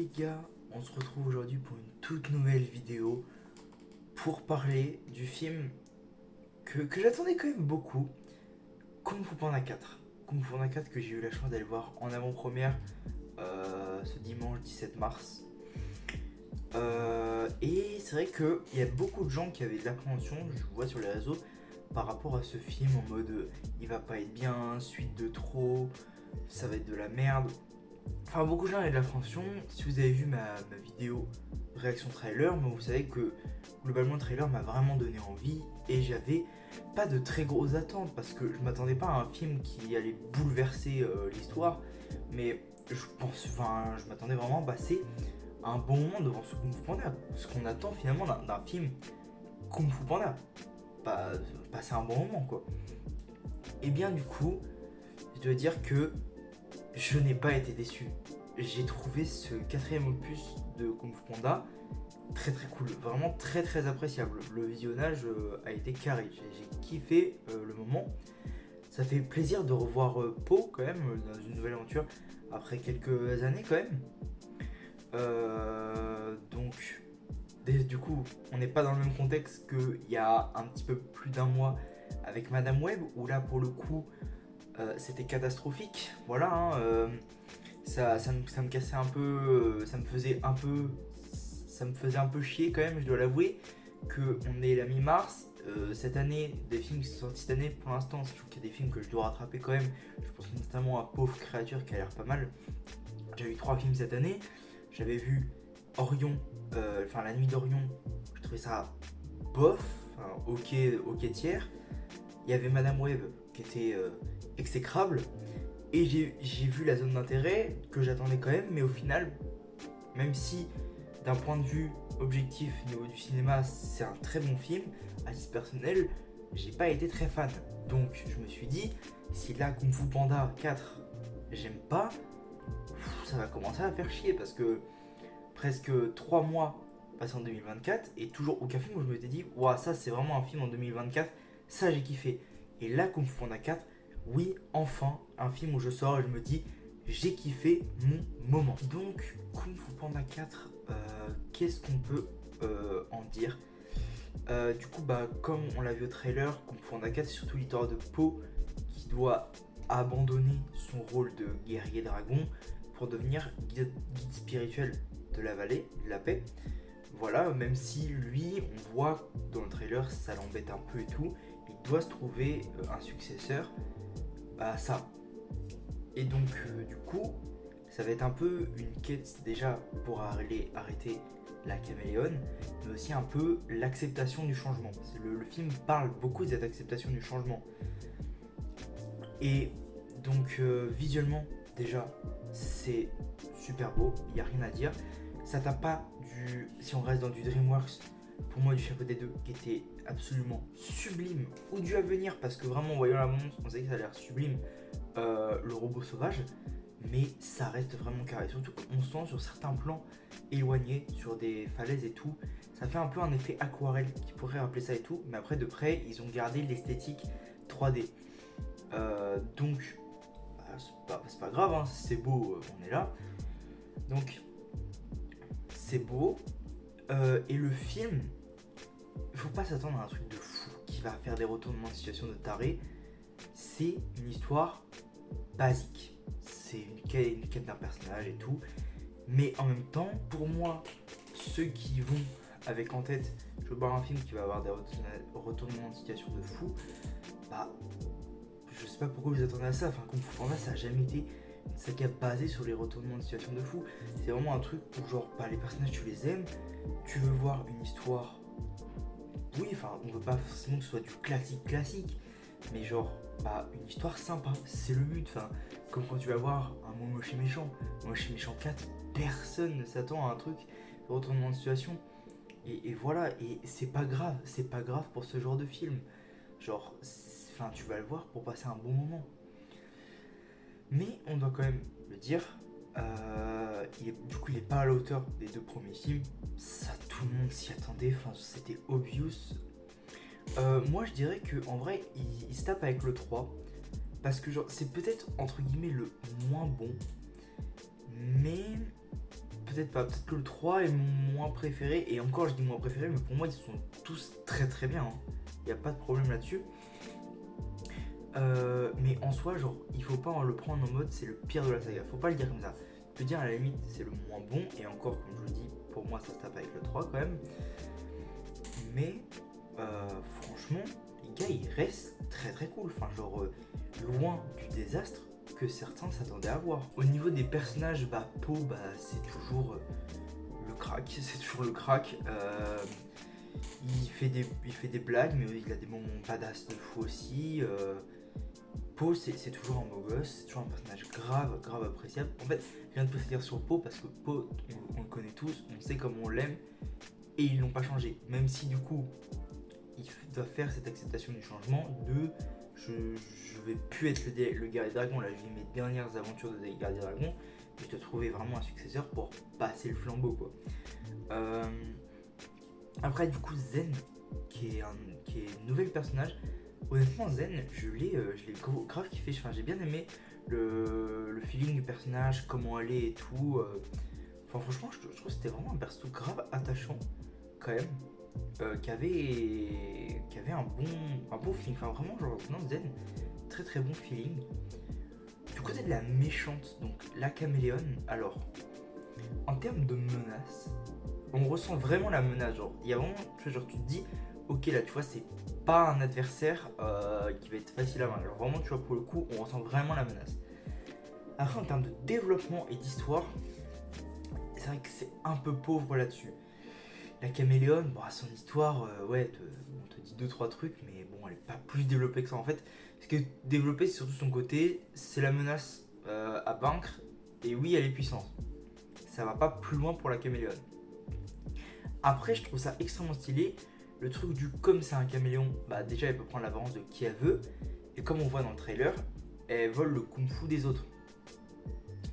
les gars, on se retrouve aujourd'hui pour une toute nouvelle vidéo pour parler du film que j'attendais quand même beaucoup, Kung Fu Panda 4. Kung Fu Panda 4 que j'ai eu la chance d'aller voir en avant-première ce dimanche 17 mars. Et c'est vrai qu'il y a beaucoup de gens qui avaient de l'appréhension, je vois sur les réseaux, par rapport à ce film en mode il va pas être bien, suite de trop, ça va être de la merde. Enfin, beaucoup de gens avaient de l'appréhension. Si vous avez vu ma vidéo réaction trailer, vous savez que globalement le trailer m'a vraiment donné envie et j'avais pas de très grosses attentes parce que je m'attendais pas à un film qui allait bouleverser l'histoire, mais je m'attendais vraiment à passer un bon moment devant ce Kung Fu Panda, ce qu'on attend finalement d'un film Kung Fu Panda, passer un bon moment quoi. Et bien du coup, je dois dire que je n'ai pas été déçu. J'ai trouvé ce quatrième opus de Kung Fu Panda très très cool, vraiment très très appréciable. Le visionnage a été carré, j'ai kiffé le moment. Ça fait plaisir de revoir Po quand même dans une nouvelle aventure après quelques années quand même. Donc du coup, on n'est pas dans le même contexte qu'il y a un petit peu plus d'un mois avec Madame Web, où là pour le coup c'était catastrophique. Voilà, hein, ça me cassait un peu, ça me faisait un peu chier quand même, je dois l'avouer, qu'on est la mi-mars. Cette année, des films qui sont sortis cette année, pour l'instant, je trouve qu'il y a des films que je dois rattraper quand même. Je pense notamment à Pauvre Créature qui a l'air pas mal. J'ai vu 3 films cette année. J'avais vu Orion, La Nuit d'Orion, je trouvais ça bof, ok tiers. Il y avait Madame Web qui était exécrable. Et j'ai vu La Zone d'intérêt que j'attendais quand même, mais au final, même si d'un point de vue objectif au niveau du cinéma, c'est un très bon film, à titre personnel, j'ai pas été très fan. Donc je me suis dit, si là Kung Fu Panda 4, j'aime pas, ça va commencer à faire chier parce que presque 3 mois passés en 2024 et toujours aucun film où je me suis dit, waouh, ça c'est vraiment un film en 2024, ça j'ai kiffé. Et là, Kung Fu Panda 4, oui, enfin, un film où je sors et je me dis, j'ai kiffé mon moment. Donc, Kung Fu Panda 4, qu'est-ce qu'on peut en dire? Du coup, comme on l'a vu au trailer, Kung Fu Panda 4, c'est surtout l'histoire de Po qui doit abandonner son rôle de guerrier dragon pour devenir guide spirituel de la vallée, de la paix. Voilà, même si lui, on voit dans le trailer, ça l'embête un peu et tout, il doit se trouver un successeur à ça. Et donc, du coup, ça va être un peu une quête déjà pour aller arrêter la caméléone, mais aussi un peu l'acceptation du changement. Le film parle beaucoup de cette acceptation du changement. Et donc, visuellement, déjà, c'est super beau, il n'y a rien à dire. Ça tape pas si on reste dans du DreamWorks, pour moi du Chapeau des deux, qui était absolument sublime, ou du Avenir, parce que vraiment en voyant la bande, on sait que ça a l'air sublime, le robot sauvage, mais ça reste vraiment carré, surtout qu'on sent sur certains plans éloignés, sur des falaises et tout, ça fait un peu un effet aquarelle, qui pourrait rappeler ça et tout, mais après de près, ils ont gardé l'esthétique 3D. Donc, c'est pas grave, hein, c'est beau, on est là. Donc, c'est beau. Et le film, il faut pas s'attendre à un truc de fou qui va faire des retournements de situation de taré. C'est une histoire basique. C'est une quête d'un personnage et tout. Mais en même temps, pour moi, ceux qui vont avec en tête, je veux voir un film qui va avoir des retournements de situation de fou, je sais pas pourquoi vous attendez à ça. Enfin, Kung Fu Panda, ça a jamais été une saga basée sur les retournements de situation de fou. C'est vraiment un truc où genre, les personnages tu les aimes, tu veux voir une histoire. Oui, enfin, on veut pas forcément que ce soit du classique, mais genre, une histoire sympa, c'est le but. Enfin, comme quand tu vas voir un Momoshi méchant, Momoshi méchant 4, personne ne s'attend à un truc de retournement de situation. Et voilà, et c'est pas grave pour ce genre de film. Genre, tu vas le voir pour passer un bon moment. Mais on doit quand même le dire, il est pas à la hauteur des 2 premiers films. Ça, tout le monde s'y attendait, c'était obvious. Moi, je dirais qu'en vrai, il se tape avec le 3. Parce que genre, c'est peut-être, entre guillemets, le moins bon. Mais peut-être pas, peut-être que le 3 est mon moins préféré, et encore je dis moins préféré, mais pour moi ils sont tous très très bien, hein. Y a pas de problème là-dessus. Mais en soi, genre, il faut pas le prendre en mode c'est le pire de la saga, faut pas le dire comme ça. Tu peux dire à la limite c'est le moins bon, et encore, comme je le dis, pour moi ça se tape avec le 3 quand même. Mais franchement, les gars, ils restent très très cool, enfin, genre, loin du désastre que certains s'attendaient à voir. Au niveau des personnages, bah, Poe, bah, c'est toujours le crack, c'est toujours le crack. Il fait des blagues, mais il a des moments badass de fou aussi. Poe, c'est toujours un beau gosse, c'est toujours un personnage grave, grave appréciable. En fait, rien de plus à dire sur Poe, parce que Poe, on le connaît tous, on sait comment on l'aime, et ils l'ont pas changé. Même si du coup, il doit faire cette acceptation du changement de je vais plus être le guerrier dragon. Là, je vis mes dernières aventures de guerrier dragon, mais je dois trouver vraiment un successeur pour passer le flambeau, quoi. Après, du coup, Zen, qui est un nouvel personnage. Honnêtement, Zen, je l'ai grave kiffé. Enfin, j'ai bien aimé le feeling du personnage, comment elle est et tout. Enfin, franchement, je trouve que c'était vraiment un perso grave attachant, quand même. Qui avait un bon feeling. Enfin, vraiment, genre, non, Zen, très très bon feeling. Du côté de la méchante, donc la caméléone, alors, en termes de menace, on ressent vraiment la menace. Genre, il y a vraiment, genre, tu te dis, ok, là, tu vois, c'est pas un adversaire qui va être facile à vaincre. Alors, vraiment, tu vois, pour le coup, on ressent vraiment la menace. Après, en termes de développement et d'histoire, c'est vrai que c'est un peu pauvre là-dessus. La caméléone, bon, son histoire, ouais, on te dit 2-3 trucs, mais bon, elle est pas plus développée que ça. En fait, ce qui est développé, c'est surtout son côté, c'est la menace à vaincre, et oui, elle est puissante. Ça va pas plus loin pour la caméléone. Après, je trouve ça extrêmement stylé. Le truc du comme c'est un caméléon, bah déjà elle peut prendre l'avance de qui elle veut. Et comme on voit dans le trailer, elle vole le kung-fu des autres.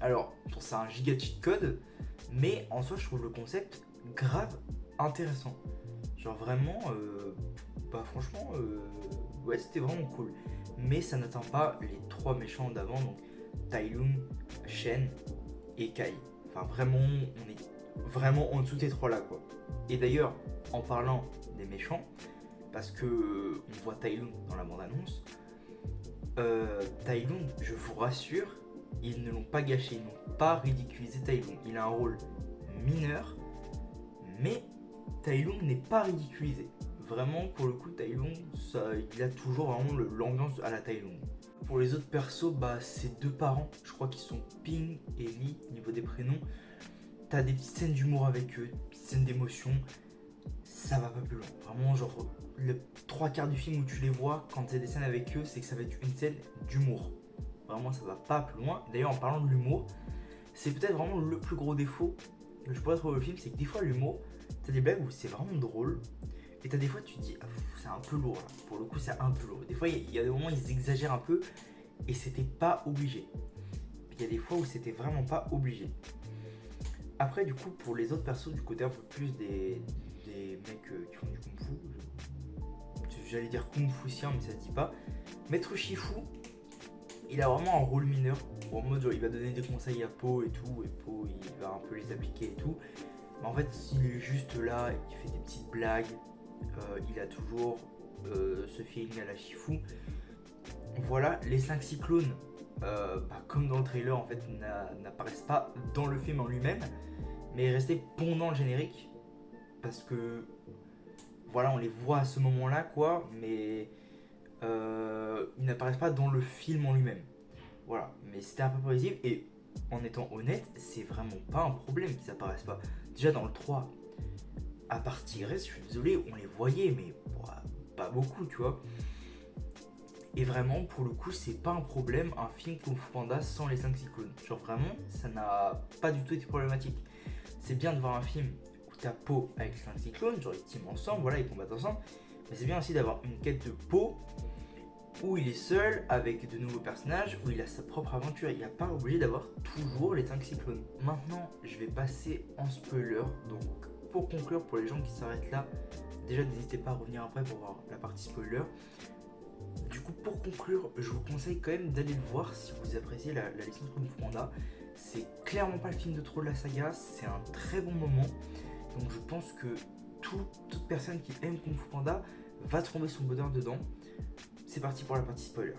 Alors, c'est un giga cheat code, mais en soi, je trouve le concept grave intéressant. Genre vraiment, bah franchement, ouais, c'était vraiment cool. Mais ça n'atteint pas les 3 méchants d'avant, donc Tai Lung, Shen et Kai. Enfin, vraiment, on est vraiment en dessous des 3 là, quoi. Et d'ailleurs, en parlant des méchants, parce que on voit Tai Lung dans la bande-annonce, Tai Lung, je vous rassure, ils ne l'ont pas gâché, ils n'ont pas ridiculisé Tai Lung. Il a un rôle mineur, mais Tai Lung n'est pas ridiculisé. Vraiment, pour le coup, Tai Lung, il a toujours vraiment l'ambiance à la Tai Lung. Pour les autres persos, bah, c'est 2 parents, je crois qu'ils sont Ping et Lee, niveau des prénoms. T'as des petites scènes d'humour avec eux, des petites scènes d'émotion, ça va pas plus loin. Vraiment, genre, le 3/4 du film où tu les vois, quand c'est des scènes avec eux, c'est que ça va être une scène d'humour. Vraiment, ça va pas plus loin. D'ailleurs, en parlant de l'humour, c'est peut-être vraiment le plus gros défaut que je pourrais trouver au film, c'est que des fois, l'humour, t'as des blagues où c'est vraiment drôle, et t'as des fois, tu te dis, ah, c'est un peu lourd là. Pour le coup, c'est un peu lourd. Des fois, il y a des moments où ils exagèrent un peu, et c'était pas obligé. Il y a des fois où c'était vraiment pas obligé. Après, du coup, pour les autres persos, du côté un peu plus des mecs qui font du kung-fu, j'allais dire kung-fucien, mais ça se dit pas. Maître Shifu, il a vraiment un rôle mineur. En mode, genre, il va donner des conseils à Po et tout, et Po, il va un peu les appliquer et tout. Mais en fait, il est juste là, il fait des petites blagues, il a toujours ce feeling à la Shifu. Voilà, les 5 cyclones, bah, comme dans le trailer, en fait, n'apparaissent pas dans le film en lui-même, mais restaient pendant le générique, parce que voilà, on les voit à ce moment-là, quoi, mais ils n'apparaissent pas dans le film en lui-même. Voilà, mais c'était un peu prévisible, et en étant honnête, c'est vraiment pas un problème qu'ils apparaissent pas. Déjà dans le 3, à part Tigresse, je suis désolé, on les voyait, mais pas beaucoup, tu vois. Et vraiment, pour le coup, c'est pas un problème, un film Kung Fu Panda sans les 5 cyclones. Genre vraiment, ça n'a pas du tout été problématique. C'est bien de voir un film où t'as Po avec les 5 cyclones, genre ils teament ensemble, voilà, ils combattent ensemble. Mais c'est bien aussi d'avoir une quête de Po où il est seul avec de nouveaux personnages, où il a sa propre aventure. Il n'est pas obligé d'avoir toujours les 5 cyclones. Maintenant, je vais passer en spoiler. Donc, pour conclure, pour les gens qui s'arrêtent là, déjà n'hésitez pas à revenir après pour voir la partie spoiler. Du coup, pour conclure, je vous conseille quand même d'aller le voir si vous appréciez la licence Kung Fu Panda. C'est clairement pas le film de trop de la saga, c'est un très bon moment. Donc je pense que toute personne qui aime Kung Fu Panda va trouver son bonheur dedans. C'est parti pour la partie spoiler.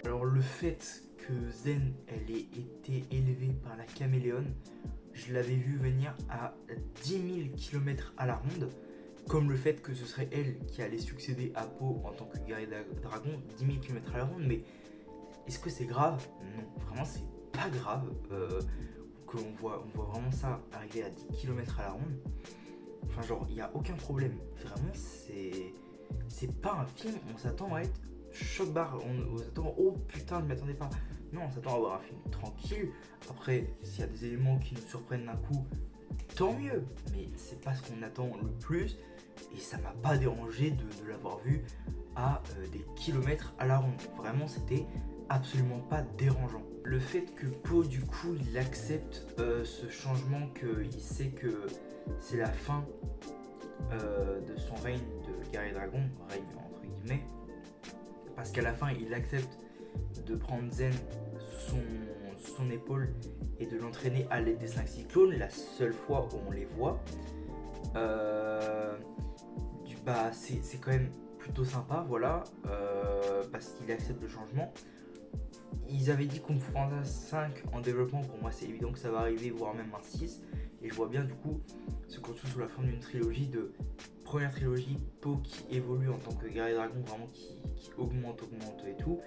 Alors le fait que Zen elle ait été élevée par la caméléone, je l'avais vu venir à 10 000 km à la ronde, comme le fait que ce serait elle qui allait succéder à Po en tant que guerrier dragon, 10 000 km à la ronde, mais est-ce que c'est grave? Non, vraiment c'est pas grave qu'on voit vraiment ça arriver à 10 km à la ronde. Enfin genre, il n'y a aucun problème. Vraiment, c'est pas un film, on s'attend à être choc-barre, on s'attend, oh putain, je m'y attendais pas. Non, on s'attend à avoir un film tranquille. Après, s'il y a des éléments qui nous surprennent d'un coup, tant mieux. Mais c'est pas ce qu'on attend le plus. Et ça m'a pas dérangé de l'avoir vu à des kilomètres à la ronde. Vraiment, c'était absolument pas dérangeant. Le fait que Po, du coup, il accepte ce changement, qu'il sait que c'est la fin de son règne de guerrier dragon, règne entre guillemets, parce qu'à la fin, il accepte de prendre Zen sous son épaule et de l'entraîner à l'aide des 5 cyclones, la seule fois où on les voit. C'est quand même plutôt sympa, voilà, parce qu'il accepte le changement. Ils avaient dit Kung Fu Panda 5 en développement, pour moi c'est évident que ça va arriver, voire même un 6. Et je vois bien du coup se construire sous la forme d'une trilogie de première trilogie, Po qui évolue en tant que guerrier dragon, vraiment qui augmente et tout.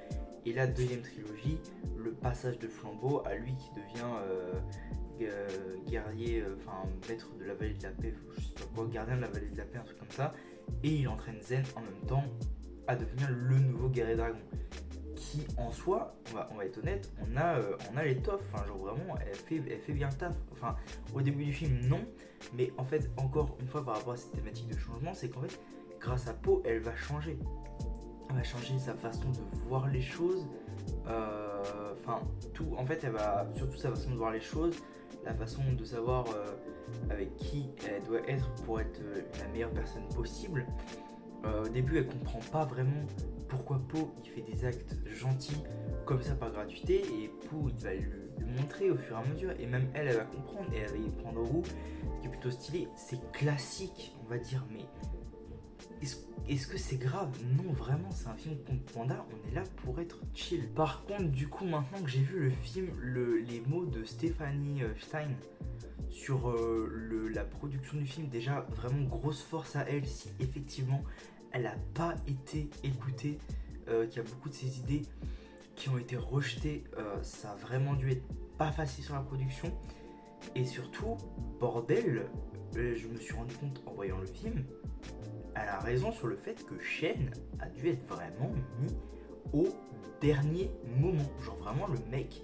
Et la deuxième trilogie, le passage de flambeau à lui qui devient guerrier, maître de la vallée de la paix, je sais pas quoi, gardien de la vallée de la paix, un truc comme ça. Et il entraîne Zen en même temps à devenir le nouveau guerrier dragon. Qui en soi, on va être honnête, on a l'étoffe, enfin genre vraiment elle fait bien le taf. Enfin au début du film non, mais en fait encore une fois par rapport à cette thématique de changement, c'est qu'en fait grâce à Po elle va changer. Elle va changer sa façon de voir les choses, tout, en fait elle va, surtout sa façon de voir les choses, la façon de savoir avec qui elle doit être pour être la meilleure personne possible. Au début elle comprend pas vraiment pourquoi Po il fait des actes gentils comme ça par gratuité, et Po il va lui montrer au fur et à mesure, et même elle va comprendre et elle va y prendre goût, ce qui est plutôt stylé. C'est classique on va dire, mais est-ce que c'est grave? Non, vraiment c'est un film Kung Fu Panda, on est là pour être chill. Par contre du coup maintenant que j'ai vu le film, les mots de Stéphanie Stein sur la production du film, déjà vraiment grosse force à elle si effectivement elle n'a pas été écoutée, qu'il y a beaucoup de ses idées qui ont été rejetées, ça a vraiment dû être pas facile sur la production. Et surtout, bordel, je me suis rendu compte en voyant le film, elle a raison sur le fait que Shen a dû être vraiment mis au dernier moment. Genre vraiment le mec,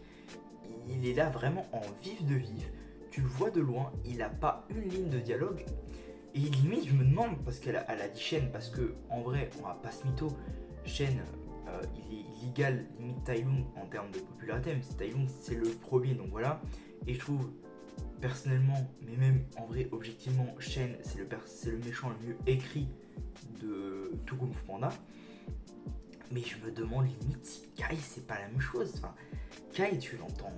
il est là vraiment en vif de vif, tu le vois de loin, il a pas une ligne de dialogue. Et limite, je me demande, parce qu'elle a dit Shen, parce que en vrai, on va pas se mytho, Shen, il égale limite Tai Lung en termes de popularité, même si Tai Lung c'est le premier, donc voilà. Et je trouve, personnellement, mais même en vrai, objectivement, Shen c'est le méchant le mieux écrit de tout Kung Fu Panda. Mais je me demande limite si Kai c'est pas la même chose. Enfin, Kai, tu l'entends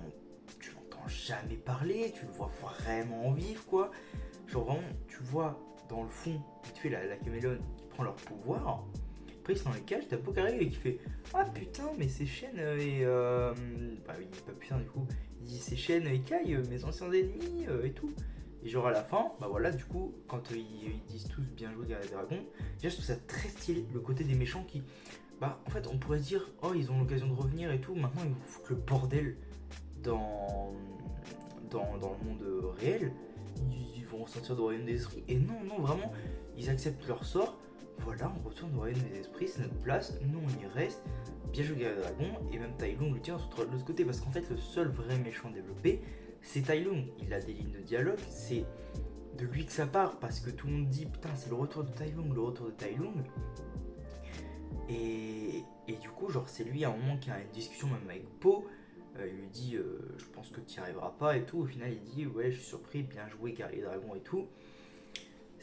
jamais parler, tu le vois vraiment en vif quoi. Genre vraiment, tu vois dans le fond, vite fait la caméléone qui prend leur pouvoir. Après, c'est dans les cages, t'as Po qui arrive et qui fait ah putain, mais c'est Shen et. Bah, il dit pas putain du coup, il dit c'est Shen et Kai, mes anciens ennemis et tout. Et genre à la fin, bah voilà, du coup, quand ils disent tous bien joué Guerrier Dragon, déjà je trouve ça très stylé, le côté des méchants qui. Bah en fait, on pourrait se dire oh, ils ont l'occasion de revenir et tout, maintenant ils foutent le bordel dans le monde réel. Ils vont sortir du royaume des esprits. Et non, vraiment, ils acceptent leur sort. Voilà, on retourne au royaume des esprits, c'est notre place. Nous, on y reste. Bien joué, Guerrier Dragon. Et même Tai Lung le tient de l'autre côté. Parce qu'en fait, le seul vrai méchant développé, c'est Tai Lung. Il a des lignes de dialogue. C'est de lui que ça part. Parce que tout le monde dit putain, c'est le retour de Tai Lung, le retour de Tai Lung. Et du coup, genre, c'est lui à un moment qui a une discussion même avec Po. Il lui dit je pense que tu n'y arriveras pas et tout. Au final il dit ouais, je suis surpris, bien joué Guerrier Dragon et tout.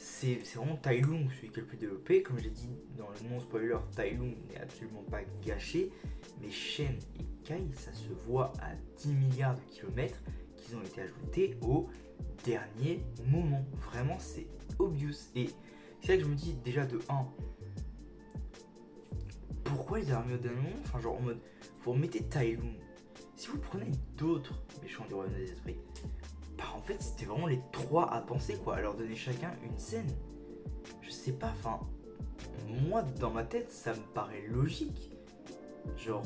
c'est vraiment Tai Lung, celui qui est le plus développé. Comme j'ai dit dans le non-spoiler, Tai Lung n'est absolument pas gâché. Mais Shen et Kai, ça se voit à 10 milliards de kilomètres qu'ils ont été ajoutés au dernier moment. Vraiment, c'est obvious. Et c'est là que je me dis, déjà de 1, pourquoi ils ont remis au dernier moment? Enfin, genre en mode, vous remettez Tai Lung. Si vous prenez d'autres méchants du royaume des esprits, bah en fait, c'était vraiment les 3 à penser, quoi, à leur donner chacun une scène. Je sais pas, enfin, moi, dans ma tête, ça me paraît logique. Genre,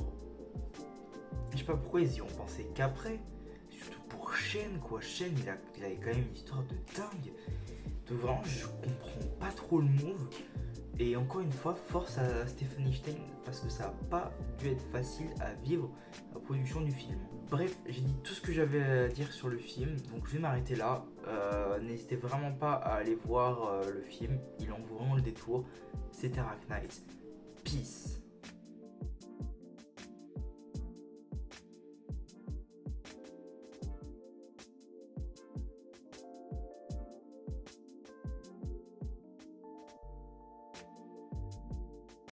je sais pas pourquoi ils y ont pensé qu'après. Surtout pour Shen, quoi. Shen, il avait quand même une histoire de dingue. Donc vraiment, je comprends pas trop le move. Et encore une fois, force à Stephanie Stein, parce que ça n'a pas dû être facile à vivre la production du film. Bref, j'ai dit tout ce que j'avais à dire sur le film, donc je vais m'arrêter là. N'hésitez vraiment pas à aller voir le film, il en vaut vraiment le détour. C'était Arachnites. Peace.